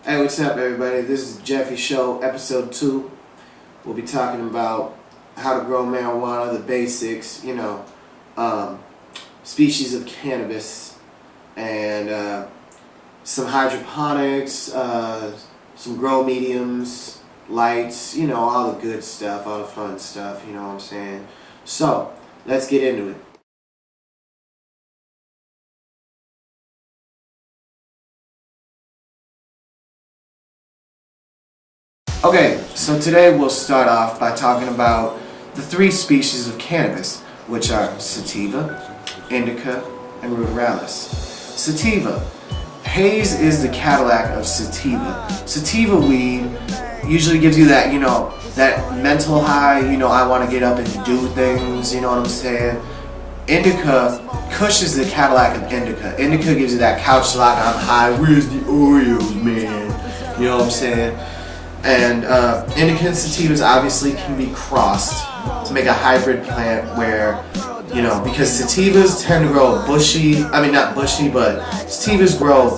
Hey, what's up, everybody? This is Jeffy Show, episode 2. We'll be talking about how to grow marijuana, the basics, species of cannabis, and some hydroponics, some grow mediums, lights, all the good stuff, all the fun stuff, you know what I'm saying? So, let's get into it. Okay, so today we'll start off by talking about the 3 species of cannabis, which are sativa, indica, and ruderalis. Sativa. Haze is the Cadillac of sativa. Sativa weed usually gives you that, that mental high, I want to get up and do things, you know what I'm saying? Indica, Kush is the Cadillac of indica. Indica gives you that couch lock, I'm high, where's the Oreos, man? You know what I'm saying? And indica and sativas obviously can be crossed to make a hybrid plant where, because sativas tend to grow bushy, not bushy, but sativas grow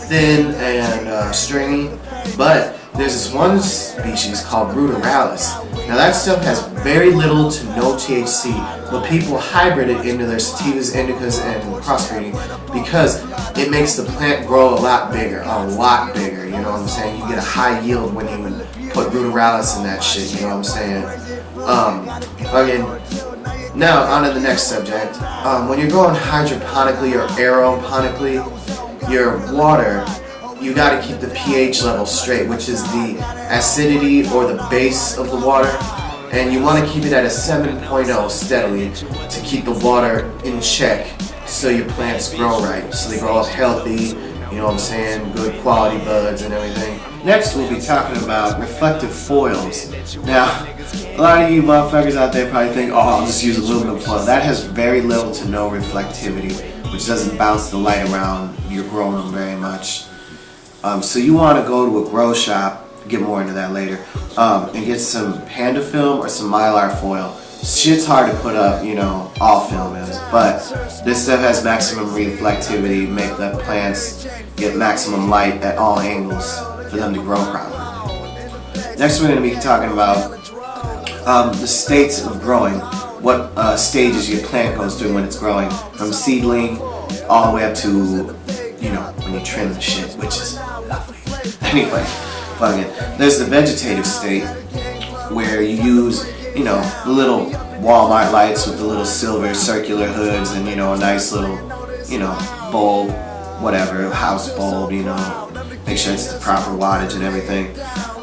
thin and stringy, but there's this one species called ruderalis. Now that stuff has very little to no THC, but people hybrid it into their sativas, indicas, and crossbreeding because it makes the plant grow a lot bigger, you know what I'm saying? You get a high yield when you put ruderalis in that shit, you know what I'm saying? Now, on to the next subject. When you're growing hydroponically or aeroponically, your water, you gotta keep the pH level straight, which is the acidity or the base of the water, and you want to keep it at a 7.0 steadily to keep the water in check so your plants grow right, so they grow up healthy, you know what I'm saying, good quality buds and everything. Next we'll be talking about reflective foils. Now, a lot of you motherfuckers out there probably think, oh, I'll just use aluminum foil. That has very little to no reflectivity, which doesn't bounce the light around your growing them very much. So you want to go to a grow shop, get more into that later, and get some Panda film or some Mylar foil. Shit's hard to put up, all film is, but this stuff has maximum reflectivity, make the plants get maximum light at all angles for them to grow properly. Next we're going to be talking about the states of growing, what stages your plant goes through when it's growing, from seedling all the way up to, when you trim the shit, which is lovely. Anyway, there's the vegetative state where you use, the little Walmart lights with the little silver circular hoods and, a nice little, bulb, whatever, house bulb, make sure it's the proper wattage and everything.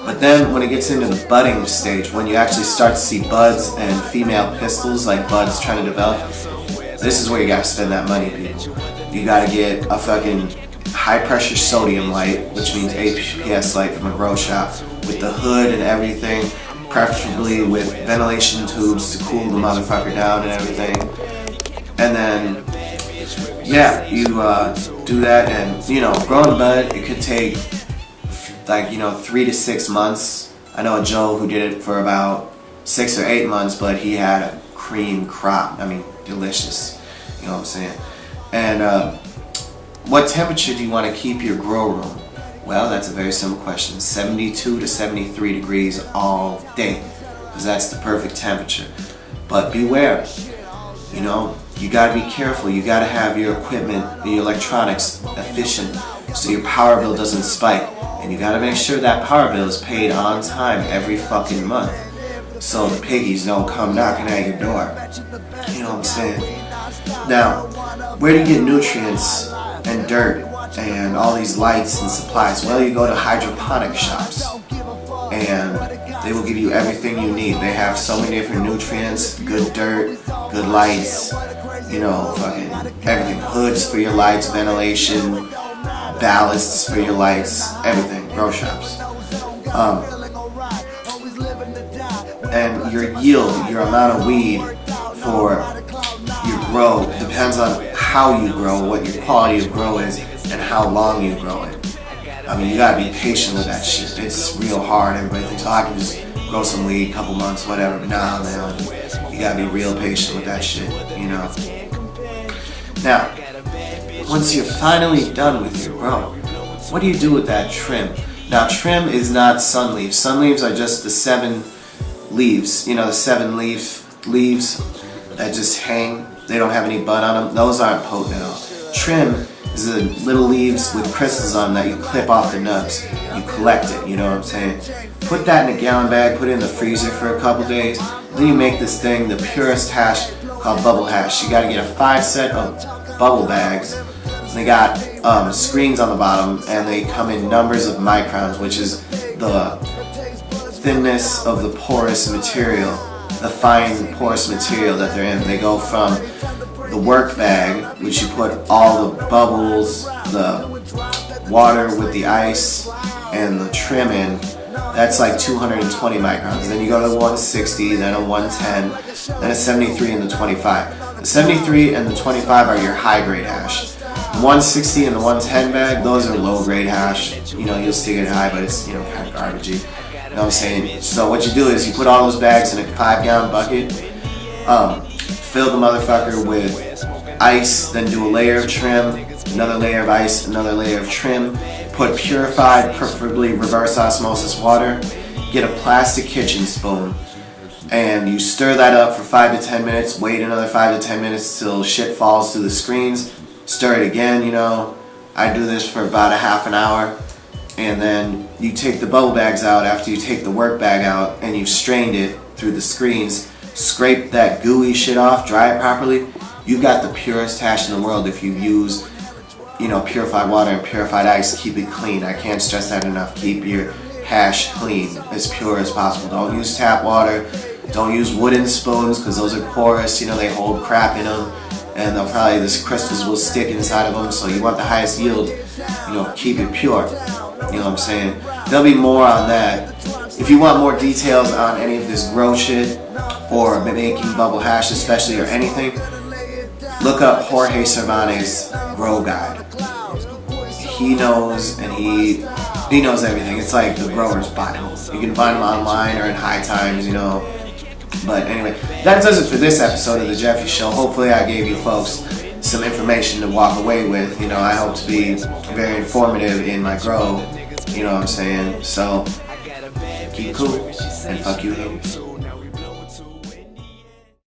But then when it gets into the budding stage, when you actually start to see buds and female pistils, like buds trying to develop, this is where you gotta spend that money, people. You gotta get a fucking high pressure sodium light, which means APS light from a grow shop, with the hood and everything, preferably with ventilation tubes to cool the motherfucker down and everything. And then, you do that, and growing a bud, it could take 3 to 6 months. I know a Joe who did it for about 6 or 8 months, but he had a cream crop. Delicious. You know what I'm saying? And what temperature do you want to keep your grow room? Well, that's a very simple question. 72 to 73 degrees all day, because that's the perfect temperature. But beware, you gotta be careful. You gotta have your equipment, your electronics efficient, so your power bill doesn't spike. And you gotta make sure that power bill is paid on time every fucking month, so the piggies don't come knocking at your door. You know what I'm saying? Now, where do you get nutrients and dirt and all these lights and supplies? Well, you go to hydroponic shops and they will give you everything you need. They have so many different nutrients, good dirt, good lights, fucking everything. Hoods for your lights, ventilation, ballasts for your lights, everything. Grow shops. And your yield, your amount of weed for your grow depends on how you grow, what your quality of grow is, and how long you grow it. You gotta be patient with that shit. It's real hard. Everybody thinks, oh, I can just grow some weed, couple months, whatever. But nah, man, you gotta be real patient with that shit, Now, once you're finally done with your grow, what do you do with that trim? Now trim is not sun leaves. Sun leaves are just the 7 leaves, you know, the 7 leaves that just hang. They don't have any bud on them. Those aren't potent at all. Trim is the little leaves with crystals on them that you clip off the nubs. You collect it, you know what I'm saying? Put that in a gallon bag, put it in the freezer for a couple days. Then you make this thing, the purest hash called bubble hash. You gotta get a 5 set of bubble bags. They got screens on the bottom, and they come in numbers of microns, which is the thinness of the porous material, the fine porous material that they're in. They go from the work bag, which you put all the bubbles, the water with the ice, and the trim in. That's like 220 microns. Then you go to the 160, then a 110, then a 73 and the 25. The 73 and the 25 are your high grade hash. The 160 and the 110 bag, those are low grade hash. You know, you'll stick it high, but it's, you know, kind of garbagey. You know what I'm saying? So what you do is you put all those bags in a 5-gallon bucket, fill the motherfucker with ice, then do a layer of trim, another layer of ice, another layer of trim. Put purified, preferably reverse osmosis water. Get a plastic kitchen spoon, and you stir that up for 5 to 10 minutes. Wait another 5 to 10 minutes till shit falls through the screens. Stir it again, you know. I do this for about a half an hour, and then you take the bubble bags out after you take the work bag out and you've strained it through the screens. Scrape that gooey shit off, dry it properly. You've got the purest hash in the world if you use, you know, purified water and purified ice. Keep it clean. I can't stress that enough. Keep your hash clean, as pure as possible. Don't use tap water. Don't use wooden spoons, because those are porous. You know, they hold crap in them, and they'll probably, the crystals will stick inside of them. So you want the highest yield. You know, keep it pure. You know what I'm saying? There'll be more on that. If you want more details on any of this grow shit, or making bubble hash especially, or anything, look up Jorge Cervantes' Grow Guide. He knows, and he knows everything. It's like the grower's Bible. You can find him online or in High Times, you know. But anyway, that does it for this episode of the Jeffy Show. Hopefully I gave you folks some information to walk away with. You know, I hope to be very informative in my grow. You know what I'm saying? So, keep cool, and fuck you haters.